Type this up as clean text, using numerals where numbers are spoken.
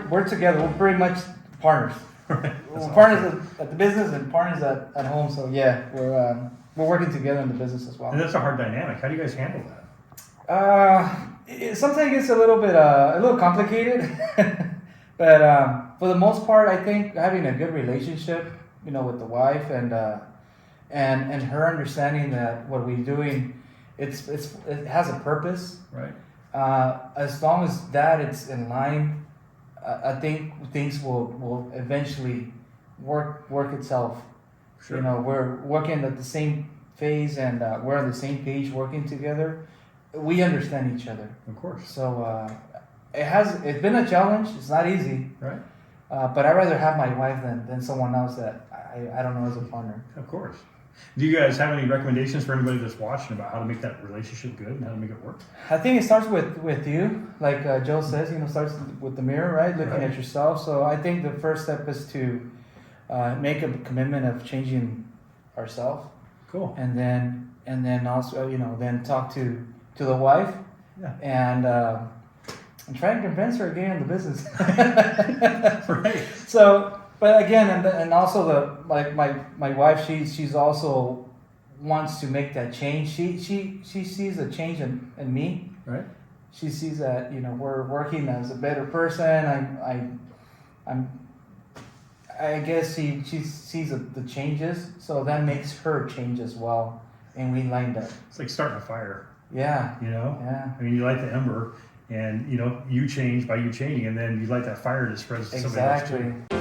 we're together. We're pretty much partners. Right. We're partners at the business and partners at home. So yeah, we're working together in the business as well. And that's a hard dynamic. How do you guys handle that? Sometimes it gets a little complicated, but for the most part, I think having a good relationship, with the wife and her understanding that what we're doing, it has a purpose. Right. As long as that it's in line, I think things will eventually work itself. Sure. We're working at the same phase and we're on the same page working together. We understand each other. Of course. So it's been a challenge. It's not easy. Right. But I'd rather have my wife than someone else that I don't know as a partner. Of course. Do you guys have any recommendations for anybody that's watching about how to make that relationship good and how to make it work? I think it starts with you, like Joe says. Starts with the mirror, right? Looking at yourself. So I think the first step is to make a commitment of changing ourselves. Cool. And then also then talk to the wife. Yeah. And try and convince her again in the business. Right. So, but again, and also my wife, she's also wants to make that change. She sees a change in me. Right. She sees that we're working as a better person. I guess she sees the changes, so that makes her change as well, and we lined up. It's like starting a fire. Yeah. Yeah. I mean, you light the ember, and you change by you changing, and then you light that fire to spread to somebody else too. Exactly.